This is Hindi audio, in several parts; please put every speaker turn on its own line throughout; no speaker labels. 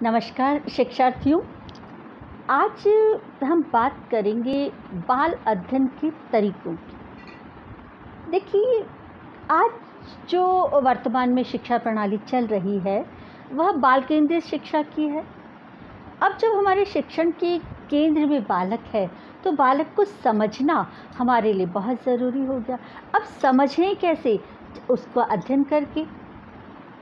नमस्कार शिक्षार्थियों। आज हम बात करेंगे बाल अध्ययन के तरीकों की। देखिए, आज जो वर्तमान में शिक्षा प्रणाली चल रही है वह बाल केंद्रित शिक्षा की है। अब जब हमारे शिक्षण के केंद्र में बालक है तो बालक को समझना हमारे लिए बहुत ज़रूरी हो गया। अब समझें कैसे? उसको अध्ययन करके।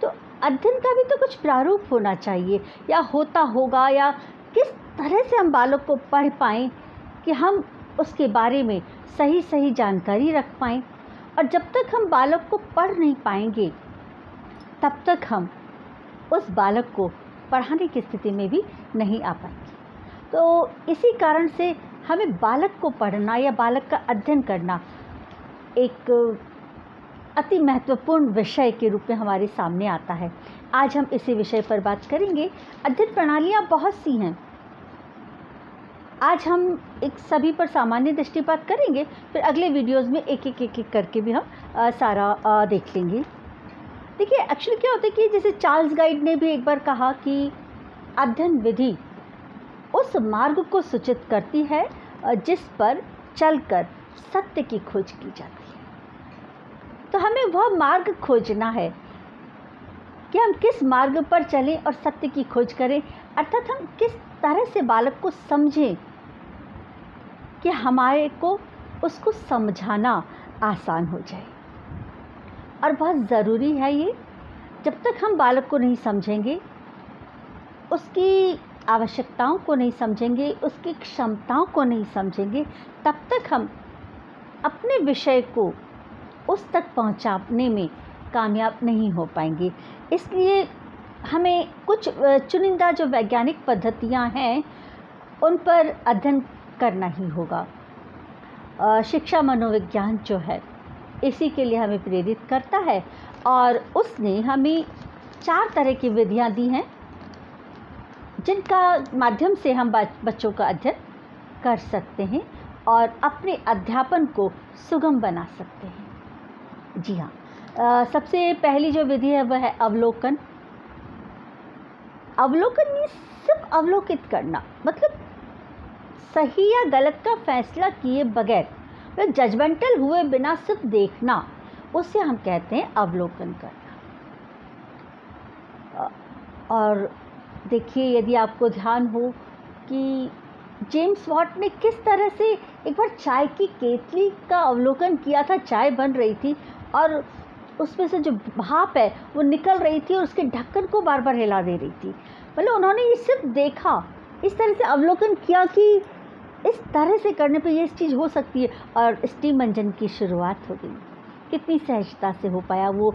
तो अध्ययन का भी तो कुछ प्रारूप होना चाहिए, या होता होगा, या किस तरह से हम बालक को पढ़ पाएँ कि हम उसके बारे में सही सही जानकारी रख पाएँ। और जब तक हम बालक को पढ़ नहीं पाएंगे तब तक हम उस बालक को पढ़ाने की स्थिति में भी नहीं आ पाएंगे। तो इसी कारण से हमें बालक को पढ़ना या बालक का अध्ययन करना एक अति महत्वपूर्ण विषय के रूप में हमारे सामने आता है। आज हम इसी विषय पर बात करेंगे। अध्ययन प्रणालियाँ बहुत सी हैं। आज हम एक सभी पर सामान्य दृष्टिपात करेंगे, फिर अगले वीडियोस में एक एक करके भी हम सारा देख लेंगे। देखिए, एक्चुअली क्या होता है कि जैसे चार्ल्स गाइड ने भी एक बार कहा कि अध्ययन विधि उस मार्ग को सूचित करती है जिस पर चलकर सत्य की खोज की जाती है। तो हमें वह मार्ग खोजना है कि हम किस मार्ग पर चलें और सत्य की खोज करें, अर्थात हम किस तरह से बालक को समझें कि हमारे को उसको समझाना आसान हो जाए। और बहुत ज़रूरी है ये। जब तक हम बालक को नहीं समझेंगे, उसकी आवश्यकताओं को नहीं समझेंगे, उसकी क्षमताओं को नहीं समझेंगे, तब तक हम अपने विषय को उस तक पहुंचाने में कामयाब नहीं हो पाएंगे। इसलिए हमें कुछ चुनिंदा जो वैज्ञानिक पद्धतियां हैं उन पर अध्ययन करना ही होगा। शिक्षा मनोविज्ञान जो है इसी के लिए हमें प्रेरित करता है, और उसने हमें 4 तरह की विधियां दी हैं जिनका माध्यम से हम बच्चों का अध्ययन कर सकते हैं और अपने अध्यापन को सुगम बना सकते हैं। जी हाँ, सबसे पहली जो विधि है वह है अवलोकन। अवलोकन में सिर्फ अवलोकित करना, मतलब सही या गलत का फैसला किए बगैर, मतलब जजमेंटल हुए बिना सिर्फ देखना, उसे हम कहते हैं अवलोकन करना। और देखिए, यदि आपको ध्यान हो कि जेम्स वॉट ने किस तरह से एक बार चाय की केतली का अवलोकन किया था। चाय बन रही थी और उसमें से जो भाप है वो निकल रही थी और उसके ढक्कन को बार बार हिला दे रही थी। मतलब उन्होंने ये सिर्फ देखा, इस तरह से अवलोकन किया कि इस तरह से करने पे ये चीज़ हो सकती है, और स्टीम इंजन की शुरुआत हो गई। कितनी सहजता से हो पाया वो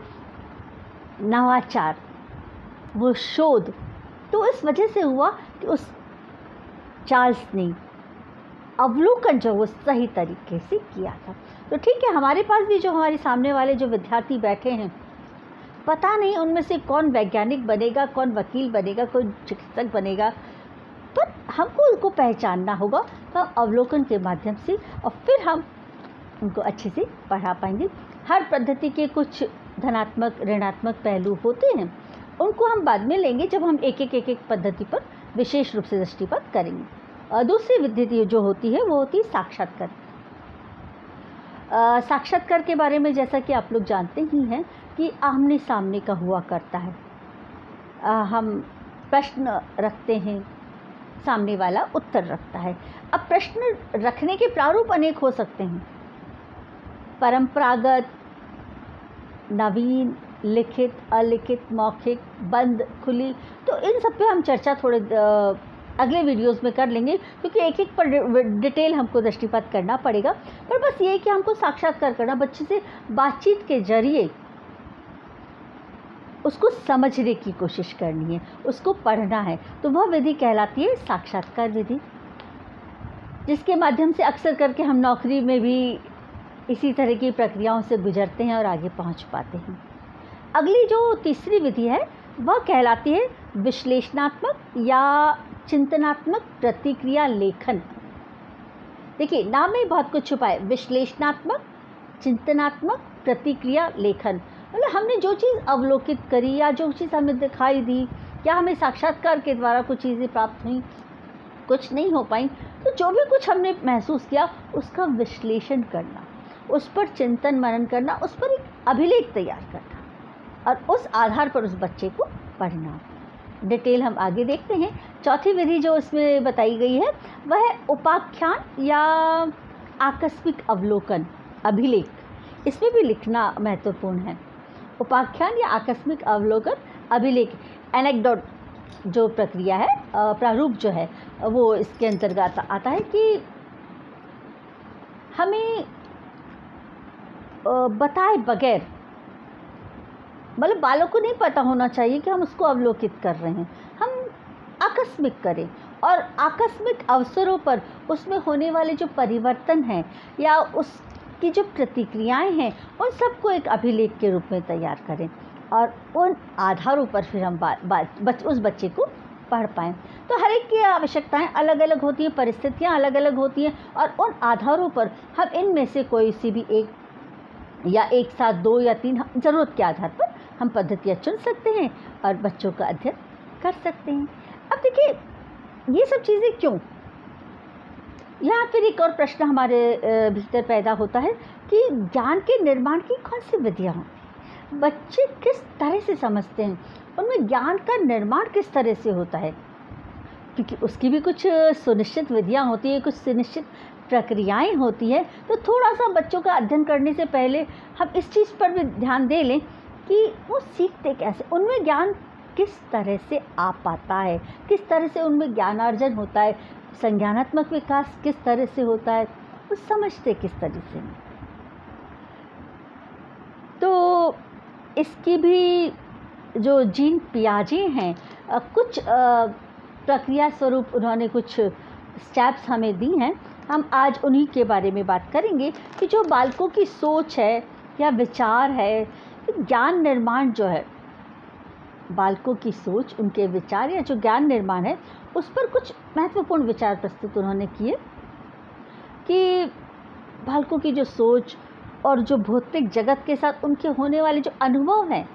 नवाचार, वो शोध। तो इस वजह से हुआ कि उस चार्ल्स ने अवलोकन जो वो सही तरीके से किया था। तो ठीक है, हमारे पास भी जो हमारे सामने वाले जो विद्यार्थी बैठे हैं, पता नहीं उनमें से कौन वैज्ञानिक बनेगा, कौन वकील बनेगा, कौन चिकित्सक बनेगा, पर हमको उनको पहचानना होगा। तो अवलोकन के माध्यम से, और फिर हम उनको अच्छे से पढ़ा पाएंगे। हर पद्धति के कुछ धनात्मक ऋणात्मक पहलू होते हैं, उनको हम बाद में लेंगे जब हम एक एक पद्धति पर विशेष रूप से दृष्टिपात करेंगे। दूसरी विधि जो होती है वो होती है साक्षात्कार। साक्षात्कार के बारे में जैसा कि आप लोग जानते ही हैं कि आमने सामने का हुआ करता है। हम प्रश्न रखते हैं, सामने वाला उत्तर रखता है। अब प्रश्न रखने के प्रारूप अनेक हो सकते हैं, परंपरागत, नवीन, लिखित, अलिखित, मौखिक, बंद, खुली। तो इन सब पे हम चर्चा थोड़े अगले वीडियोस में कर लेंगे, क्योंकि एक एक पर डिटेल हमको दृष्टिपात करना पड़ेगा। पर बस ये कि हमको साक्षात्कार करना, बच्चे से बातचीत के जरिए उसको समझने की कोशिश करनी है, उसको पढ़ना है। तो वह विधि कहलाती है साक्षात्कार विधि, जिसके माध्यम से अक्सर करके हम नौकरी में भी इसी तरह की प्रक्रियाओं से गुजरते हैं और आगे पहुंच पाते हैं। अगली जो तीसरी विधि है वह कहलाती है विश्लेषणात्मक या चिंतनात्मक प्रतिक्रिया लेखन। देखिए, नाम में बहुत कुछ छुपा है। विश्लेषणात्मक, चिंतनात्मक, प्रतिक्रिया लेखन, मतलब हमने जो चीज़ अवलोकित करी या जो चीज़ हमें दिखाई दी, क्या हमें साक्षात्कार के द्वारा कुछ चीज़ें प्राप्त हुई, कुछ नहीं हो पाई, तो जो भी कुछ हमने महसूस किया उसका विश्लेषण करना, उस पर चिंतन मनन करना, उस पर एक अभिलेख तैयार करना और उस आधार पर उस बच्चे को पढ़ना। डिटेल हम आगे देखते हैं। चौथी विधि जो इसमें बताई गई है वह है उपाख्यान या आकस्मिक अवलोकन, अभिलेख। इसमें भी लिखना महत्वपूर्ण है। उपाख्यान या आकस्मिक अवलोकन, अभिलेख, एनेक्डोट जो प्रक्रिया है, प्रारूप जो है वो इसके अंतर्गत आता है कि हमें बताए बगैर, मतलब बालों को नहीं पता होना चाहिए कि हम उसको अवलोकित कर रहे हैं, हम आकस्मिक करें और आकस्मिक अवसरों पर उसमें होने वाले जो परिवर्तन हैं या उसकी जो प्रतिक्रियाएं हैं उन सबको एक अभिलेख के रूप में तैयार करें और उन आधारों पर फिर हम उस बच्चे को पढ़ पाएँ। तो हर एक की आवश्यकताएं अलग अलग होती हैं, परिस्थितियां अलग अलग होती हैं और उन आधारों पर हम इनमें से कोई सी भी एक या एक साथ 2 या 3 ज़रूरत के आधार पर हम पद्धतियाँ चुन सकते हैं और बच्चों का अध्ययन कर सकते हैं। अब देखिए ये सब चीज़ें क्यों, यहाँ फिर एक और प्रश्न हमारे भीतर पैदा होता है कि ज्ञान के निर्माण की कौन सी विधियाँ होती हैं, बच्चे किस तरह से समझते हैं, उनमें ज्ञान का निर्माण किस तरह से होता है, क्योंकि उसकी भी कुछ सुनिश्चित विधियाँ होती है, कुछ सुनिश्चित प्रक्रियाएं होती है। तो थोड़ा सा बच्चों का अध्ययन करने से पहले हम इस चीज़ पर भी ध्यान दे लें कि वो सीखते कैसे, उनमें ज्ञान किस तरह से आ पाता है, किस तरह से उनमें ज्ञानार्जन होता है, संज्ञानात्मक विकास किस तरह से होता है, वो समझते किस तरह से। तो इसकी भी जो जीन पियाजे हैं कुछ प्रक्रिया स्वरूप उन्होंने कुछ स्टेप्स हमें दी हैं। हम आज उन्हीं के बारे में बात करेंगे कि जो बालकों की सोच है या विचार है, ज्ञान निर्माण जो है, बालकों की सोच, उनके विचार या जो ज्ञान निर्माण है उस पर कुछ महत्वपूर्ण विचार प्रस्तुत उन्होंने किए कि बालकों की जो सोच और जो भौतिक जगत के साथ उनके होने वाले जो अनुभव हैं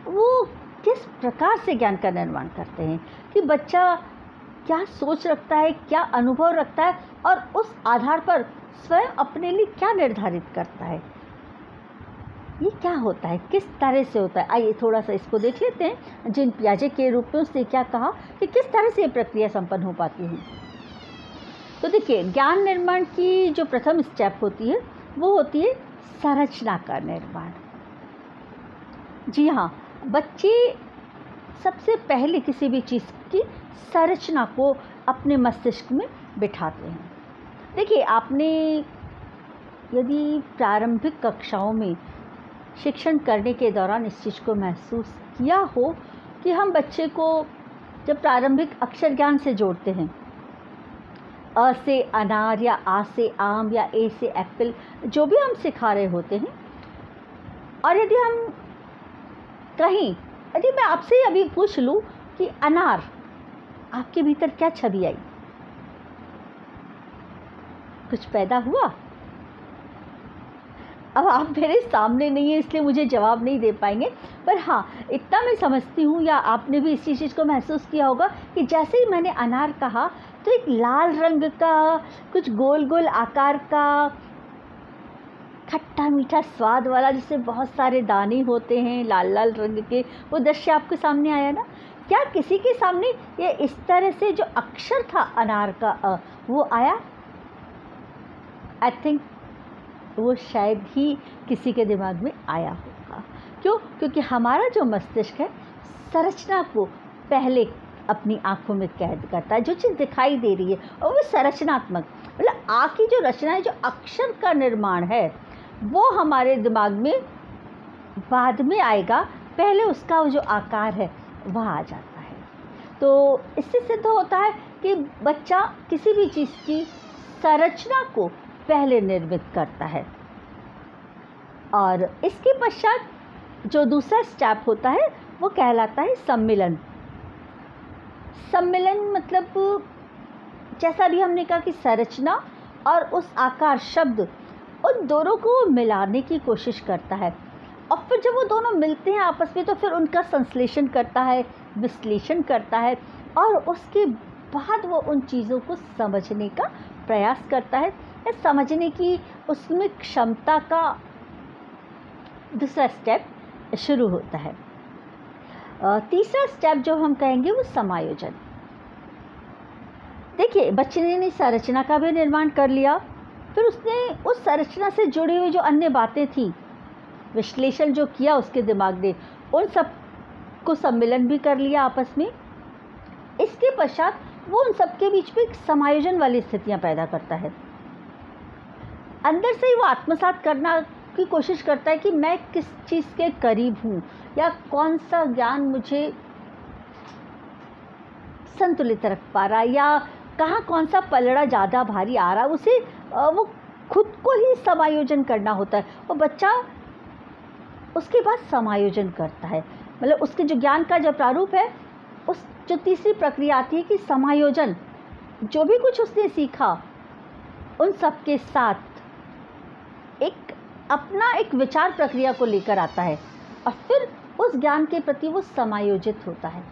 वो किस प्रकार से ज्ञान का निर्माण करते हैं, कि बच्चा क्या सोच रखता है, क्या अनुभव रखता है और उस आधार पर स्वयं अपने लिए क्या निर्धारित करता है, ये क्या होता है, किस तरह से होता है। आइए थोड़ा सा इसको देख लेते हैं। जीन पियाजे के रूप में उसने क्या कहा कि किस तरह से ये प्रक्रिया संपन्न हो पाती है। तो देखिए ज्ञान निर्माण की जो प्रथम स्टेप होती है वो होती है संरचना का निर्माण। जी हाँ, बच्चे सबसे पहले किसी भी चीज़ की संरचना को अपने मस्तिष्क में बिठाते हैं। देखिए आपने यदि प्रारंभिक कक्षाओं में शिक्षण करने के दौरान इस चीज़ को महसूस किया हो कि हम बच्चे को जब प्रारंभिक अक्षर ज्ञान से जोड़ते हैं, अ से अनार या आ से आम या ए से एप्पल, जो भी हम सिखा रहे होते हैं, और यदि हम कहीं, यदि मैं आपसे अभी पूछ लूँ कि अनार, आपके भीतर क्या छवि आई, कुछ पैदा हुआ? अब आप मेरे सामने नहीं है इसलिए मुझे जवाब नहीं दे पाएंगे, पर हाँ इतना मैं समझती हूँ या आपने भी इसी चीज़ को महसूस किया होगा कि जैसे ही मैंने अनार कहा तो एक लाल रंग का, कुछ गोल गोल आकार का, खट्टा मीठा स्वाद वाला, जिससे बहुत सारे दाने होते हैं लाल लाल रंग के, वो दृश्य आपके सामने आया ना। क्या किसी के सामने ये इस तरह से जो अक्षर था अनार का वो आया? आई थिंक वो शायद ही किसी के दिमाग में आया होगा। क्यों? क्योंकि हमारा जो मस्तिष्क है संरचना को पहले अपनी आँखों में कैद करता है। जो चीज़ दिखाई दे रही है और वो संरचनात्मक, मतलब आँख की जो रचना है, जो अक्षर का निर्माण है, वो हमारे दिमाग में बाद में आएगा, पहले उसका जो आकार है वह आ जाता है। तो इससे सिद्ध होता है कि बच्चा किसी भी चीज़ की संरचना को पहले निर्मित करता है। और इसके पश्चात जो दूसरा स्टेप होता है वो कहलाता है सम्मिलन। सम्मिलन मतलब जैसा भी हमने कहा कि संरचना और उस आकार, शब्द, उन दोनों को मिलाने की कोशिश करता है। और फिर जब वो दोनों मिलते हैं आपस में तो फिर उनका संश्लेषण करता है, विश्लेषण करता है और उसके बाद वो उन चीज़ों को समझने का प्रयास करता है या समझने की उसमें क्षमता का दूसरा स्टेप शुरू होता है। तीसरा स्टेप जो हम कहेंगे वो समायोजन। देखिए, बच्चे ने संरचना का भी निर्माण कर लिया, फिर उसने उस संरचना से जुड़ी हुई जो अन्य बातें थी, विश्लेषण जो किया उसके दिमाग ने, उन सब को सम्मिलन भी कर लिया आपस में। इसके पश्चात वो उन सब के बीच में एक समायोजन वाली स्थितियां पैदा करता है। अंदर से ही वो आत्मसात करना की कोशिश करता है कि मैं किस चीज़ के करीब हूँ या कौन सा ज्ञान मुझे संतुलित रख पा रहा है या कहाँ कौन सा पलड़ा ज़्यादा भारी आ रहा है। उसे वो खुद को ही समायोजन करना होता है और बच्चा उसके बाद समायोजन करता है। मतलब उसके जो ज्ञान का जो प्रारूप है, उस जो तीसरी प्रक्रिया आती है कि समायोजन, जो भी कुछ उसने सीखा उन सब के साथ अपना एक विचार प्रक्रिया को लेकर आता है और फिर उस ज्ञान के प्रति वो समायोजित होता है।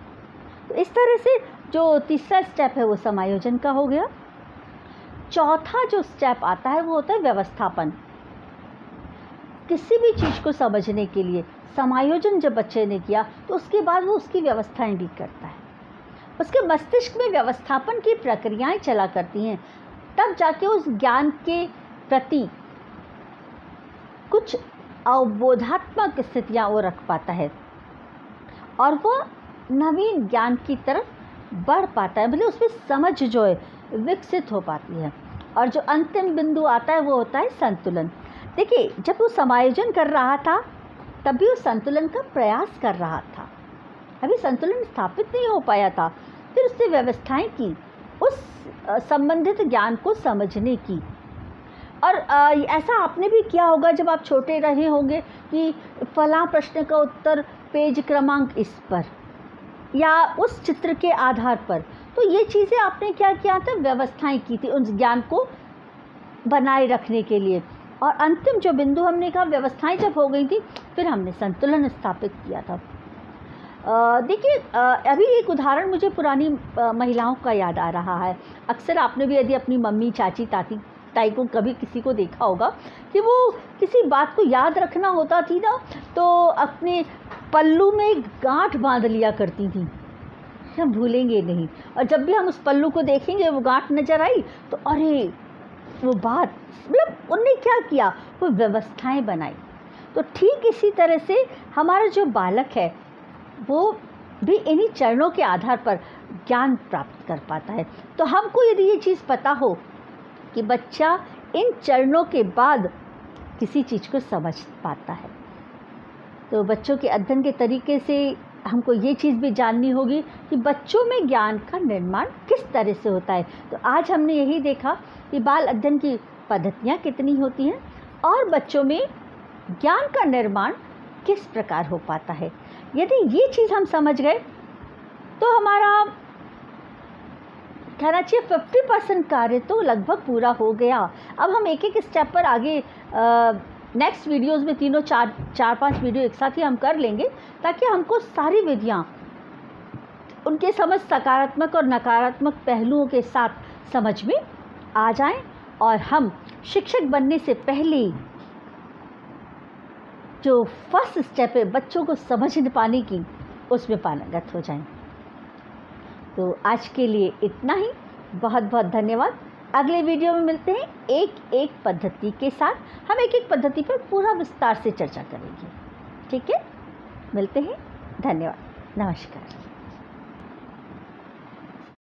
तो इस तरह से जो तीसरा स्टेप है वो समायोजन का हो गया। चौथा जो स्टेप आता है वो होता है व्यवस्थापन। किसी भी चीज़ को समझने के लिए समायोजन जब बच्चे ने किया तो उसके बाद वो उसकी व्यवस्थाएं भी करता है। उसके मस्तिष्क में व्यवस्थापन की प्रक्रियाएं चला करती हैं, तब जाके उस ज्ञान के प्रति कुछ अवबोधात्मक स्थितियाँ वो रख पाता है और वो नवीन ज्ञान की तरफ बढ़ पाता है। मतलब उसमें समझ जो है विकसित हो पाती है और जो अंतिम बिंदु आता है वो होता है संतुलन। देखिए, जब वो समायोजन कर रहा था तब भी वो संतुलन का प्रयास कर रहा था, अभी संतुलन स्थापित नहीं हो पाया था। फिर उसने व्यवस्थाएं की उस संबंधित ज्ञान को समझने की। और ऐसा आपने भी किया होगा जब आप छोटे रहे होंगे कि फलां प्रश्न का उत्तर पेज क्रमांक इस पर या उस चित्र के आधार पर। तो ये चीज़ें आपने क्या किया था, व्यवस्थाएं की थी उस ज्ञान को बनाए रखने के लिए। और अंतिम जो बिंदु हमने कहा, व्यवस्थाएं जब हो गई थी फिर हमने संतुलन स्थापित किया था। देखिए, अभी एक उदाहरण मुझे पुरानी महिलाओं का याद आ रहा है। अक्सर आपने भी यदि अपनी मम्मी, चाची, ताई को कभी किसी को देखा होगा कि वो किसी बात को याद रखना होता थी ना तो अपने पल्लू में एक गांठ बांध लिया करती थी, हम भूलेंगे नहीं। और जब भी हम उस पल्लू को देखेंगे वो गांठ नज़र आई तो अरे वो बात, मतलब उनने क्या किया, वो व्यवस्थाएं बनाई। तो ठीक इसी तरह से हमारा जो बालक है वो भी इन्हीं चरणों के आधार पर ज्ञान प्राप्त कर पाता है। तो हमको यदि ये चीज़ पता हो कि बच्चा इन चरणों के बाद किसी चीज़ को समझ पाता है, तो बच्चों के अध्ययन के तरीके से हमको ये चीज़ भी जाननी होगी कि बच्चों में ज्ञान का निर्माण किस तरह से होता है। तो आज हमने यही देखा कि बाल अध्ययन की पद्धतियाँ कितनी होती हैं और बच्चों में ज्ञान का निर्माण किस प्रकार हो पाता है। यदि ये चीज़ हम समझ गए तो हमारा कहना चाहिए 50% कार्य तो लगभग पूरा हो गया। अब हम एक एक स्टेप पर आगे नेक्स्ट वीडियोस में तीनों चार पांच वीडियो एक साथ ही हम कर लेंगे ताकि हमको सारी विधियाँ उनके समझ सकारात्मक और नकारात्मक पहलुओं के साथ समझ में आ जाएं और हम शिक्षक बनने से पहले जो फर्स्ट स्टेप है बच्चों को समझ पाने की, उसमें पारंगत हो जाएं। तो आज के लिए इतना ही। बहुत बहुत धन्यवाद। अगले वीडियो में मिलते हैं एक एक पद्धति के साथ। हम एक एक पद्धति पर पूरा विस्तार से चर्चा करेंगे। ठीक है, मिलते हैं। धन्यवाद। नमस्कार।